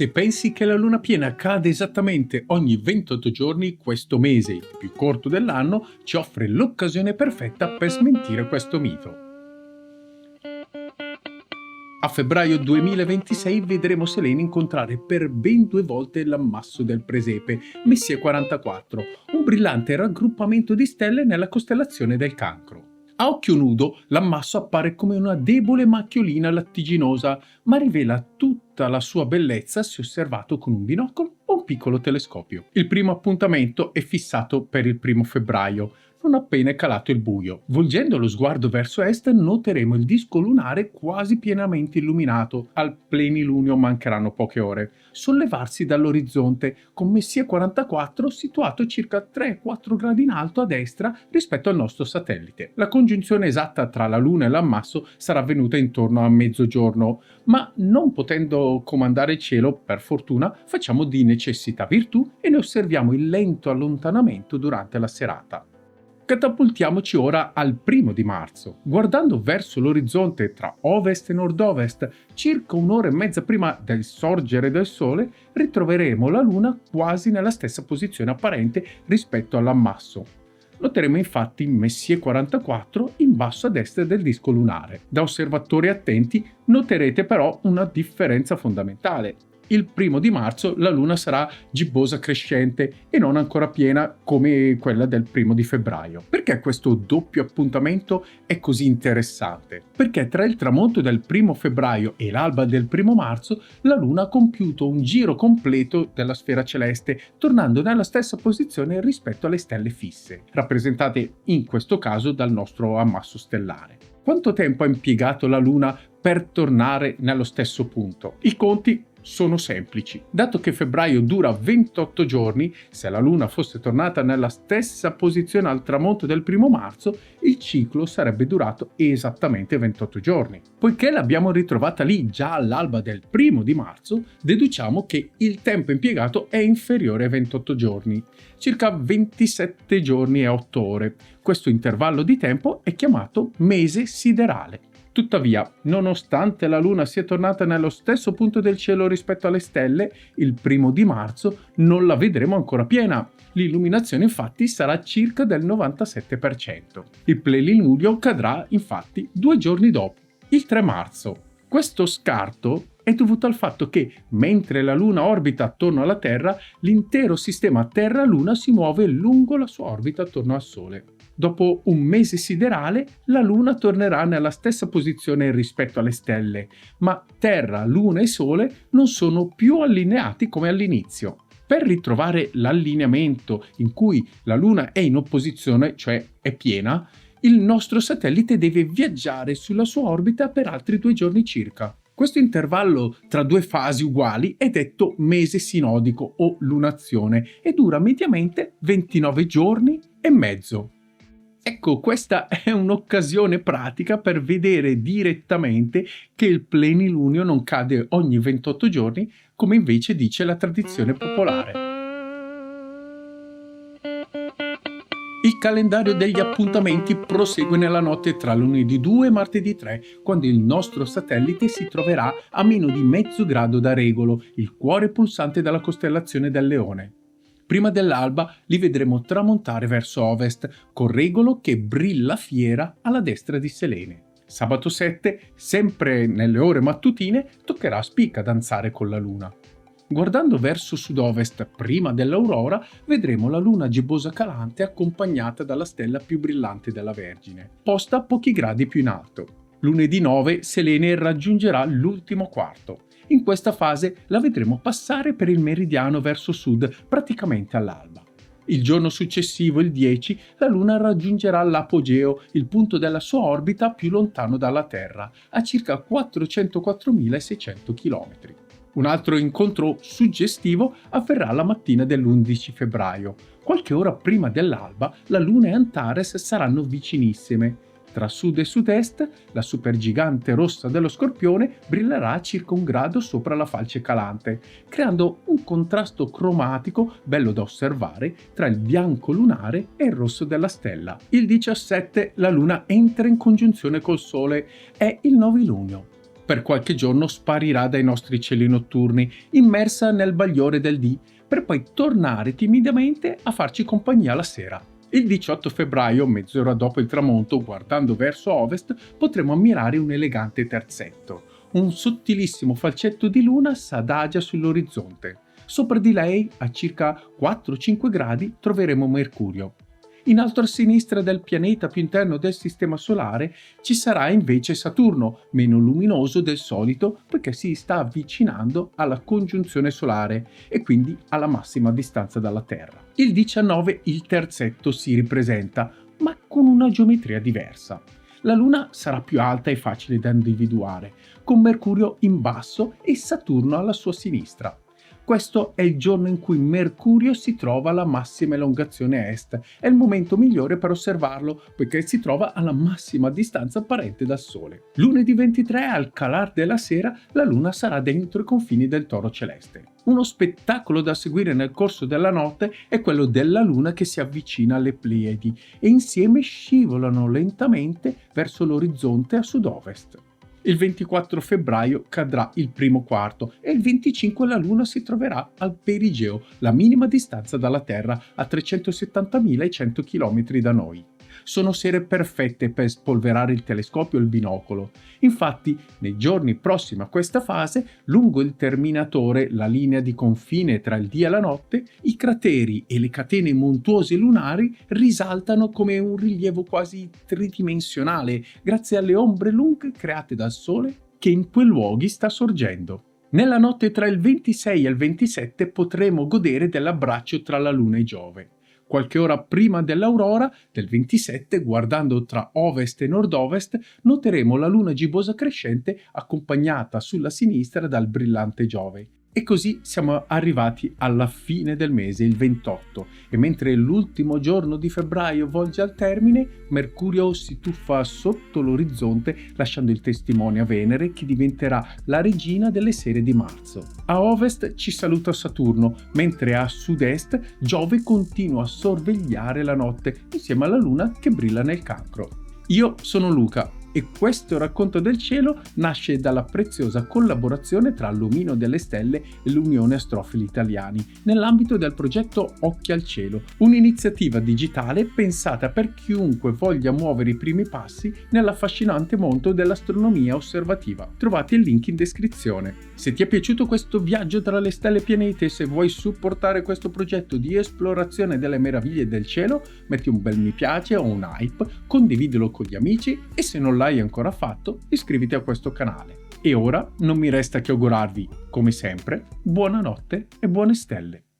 Se pensi che la luna piena cade esattamente ogni 28 giorni, questo mese, il più corto dell'anno, ci offre l'occasione perfetta per smentire questo mito. A febbraio 2026 vedremo Selene incontrare per ben 2 volte l'ammasso del Presepe, Messier 44, un brillante raggruppamento di stelle nella costellazione del Cancro. A occhio nudo, l'ammasso appare come una debole macchiolina lattiginosa, ma rivela tutta la sua bellezza se osservato con un binocolo o un piccolo telescopio. Il primo appuntamento è fissato per il 1 febbraio, non appena è calato il buio. Volgendo lo sguardo verso est, noteremo il disco lunare quasi pienamente illuminato. Al plenilunio mancheranno poche ore. Sollevarsi dall'orizzonte, con Messier 44 situato circa 3-4 gradi in alto a destra rispetto al nostro satellite. La congiunzione esatta tra la Luna e l'ammasso sarà avvenuta intorno a mezzogiorno, ma non potendo comandare il cielo, per fortuna, facciamo di necessità virtù e ne osserviamo il lento allontanamento durante la serata. Catapultiamoci ora al 1 marzo. Guardando verso l'orizzonte tra ovest e nord-ovest, circa un'ora e mezza prima del sorgere del Sole, ritroveremo la Luna quasi nella stessa posizione apparente rispetto all'ammasso. Noteremo infatti Messier 44 in basso a destra del disco lunare. Da osservatori attenti noterete però una differenza fondamentale. Il 1 marzo la Luna sarà gibbosa crescente e non ancora piena come quella del 1 febbraio. Perché questo doppio appuntamento è così interessante? Perché tra il tramonto del 1 febbraio e l'alba del 1 marzo la Luna ha compiuto un giro completo della sfera celeste, tornando nella stessa posizione rispetto alle stelle fisse, rappresentate in questo caso dal nostro ammasso stellare. Quanto tempo ha impiegato la Luna per tornare nello stesso punto? I conti sono semplici. Dato che febbraio dura 28 giorni, se la Luna fosse tornata nella stessa posizione al tramonto del 1 marzo, il ciclo sarebbe durato esattamente 28 giorni. Poiché l'abbiamo ritrovata lì già all'alba del 1 marzo, deduciamo che il tempo impiegato è inferiore ai 28 giorni, circa 27 giorni e 8 ore. Questo intervallo di tempo è chiamato mese siderale. Tuttavia, nonostante la Luna sia tornata nello stesso punto del cielo rispetto alle stelle, il 1 marzo non la vedremo ancora piena. L'illuminazione infatti sarà circa del 97%. Il plenilunio cadrà infatti 2 giorni dopo, il 3 marzo. Questo scarto è dovuto al fatto che, mentre la Luna orbita attorno alla Terra, l'intero sistema Terra-Luna si muove lungo la sua orbita attorno al Sole. Dopo un mese siderale, la Luna tornerà nella stessa posizione rispetto alle stelle, ma Terra, Luna e Sole non sono più allineati come all'inizio. Per ritrovare l'allineamento in cui la Luna è in opposizione, cioè è piena, il nostro satellite deve viaggiare sulla sua orbita per altri 2 giorni circa. Questo intervallo tra 2 fasi uguali è detto mese sinodico o lunazione e dura mediamente 29 giorni e mezzo. Ecco, questa è un'occasione pratica per vedere direttamente che il plenilunio non cade ogni 28 giorni, come invece dice la tradizione popolare. Il calendario degli appuntamenti prosegue nella notte tra lunedì 2 e martedì 3, quando il nostro satellite si troverà a meno di mezzo grado da Regolo, il cuore pulsante della costellazione del Leone. Prima dell'alba li vedremo tramontare verso ovest, con Regolo che brilla fiera alla destra di Selene. Sabato 7, sempre nelle ore mattutine, toccherà a Spica danzare con la Luna. Guardando verso sud-ovest, prima dell'aurora, vedremo la Luna gibbosa calante accompagnata dalla stella più brillante della Vergine, posta a pochi gradi più in alto. Lunedì 9, Selene raggiungerà l'ultimo quarto. In questa fase la vedremo passare per il meridiano verso sud praticamente all'alba. Il giorno successivo, il 10, la Luna raggiungerà l'apogeo, il punto della sua orbita più lontano dalla Terra, a circa 404.600 km. Un altro incontro suggestivo avverrà la mattina dell'11 febbraio. Qualche ora prima dell'alba, la Luna e Antares saranno vicinissime. Tra sud e sud-est, la supergigante rossa dello Scorpione brillerà a circa 1 grado sopra la falce calante, creando un contrasto cromatico bello da osservare tra il bianco lunare e il rosso della stella. Il 17 la Luna entra in congiunzione col Sole, è il novilunio. per qualche giorno sparirà dai nostri cieli notturni, immersa nel bagliore del dì, per poi tornare timidamente a farci compagnia la sera. Il 18 febbraio, mezz'ora dopo il tramonto, guardando verso ovest, potremo ammirare un elegante terzetto. Un sottilissimo falcetto di luna s'adagia sull'orizzonte. Sopra di lei, a circa 4-5 gradi, troveremo Mercurio. In alto a sinistra del pianeta più interno del Sistema Solare ci sarà invece Saturno, meno luminoso del solito poiché si sta avvicinando alla congiunzione solare e quindi alla massima distanza dalla Terra. Il 19 il terzetto si ripresenta, ma con una geometria diversa. La Luna sarà più alta e facile da individuare, con Mercurio in basso e Saturno alla sua sinistra. Questo è il giorno in cui Mercurio si trova alla massima elongazione est. È il momento migliore per osservarlo, poiché si trova alla massima distanza apparente dal Sole. Lunedì 23, al calar della sera, la Luna sarà dentro i confini del Toro celeste. Uno spettacolo da seguire nel corso della notte è quello della Luna che si avvicina alle Pleiadi e insieme scivolano lentamente verso l'orizzonte a sud-ovest. Il 24 febbraio cadrà il primo quarto e il 25 la Luna si troverà al perigeo, la minima distanza dalla Terra, a 370.100 km da noi. Sono sere perfette per spolverare il telescopio e il binocolo. Infatti, nei giorni prossimi a questa fase, lungo il terminatore, la linea di confine tra il dì e la notte, i crateri e le catene montuose lunari risaltano come un rilievo quasi tridimensionale grazie alle ombre lunghe create dal Sole che in quei luoghi sta sorgendo. Nella notte tra il 26 e il 27 potremo godere dell'abbraccio tra la Luna e Giove. Qualche ora prima dell'aurora del 27, guardando tra ovest e nord-ovest, noteremo la luna gibbosa crescente accompagnata sulla sinistra dal brillante Giove. E così siamo arrivati alla fine del mese, il 28, e mentre l'ultimo giorno di febbraio volge al termine, Mercurio si tuffa sotto l'orizzonte lasciando il testimone a Venere che diventerà la regina delle sere di marzo. A ovest ci saluta Saturno, mentre a sud-est Giove continua a sorvegliare la notte insieme alla Luna che brilla nel Cancro. Io sono Luca. E questo racconto del cielo nasce dalla preziosa collaborazione tra l'Omino delle Stelle e l'Unione Astrofili Italiani nell'ambito del progetto Occhi al Cielo, un'iniziativa digitale pensata per chiunque voglia muovere i primi passi nell'affascinante mondo dell'astronomia osservativa. Trovate il link in descrizione. Se ti è piaciuto questo viaggio tra le stelle e pianeti e se vuoi supportare questo progetto di esplorazione delle meraviglie del cielo, metti un bel mi piace o un hype, condividilo con gli amici e se non l'hai ancora fatto, iscriviti a questo canale. E ora non mi resta che augurarvi, come sempre, buonanotte e buone stelle.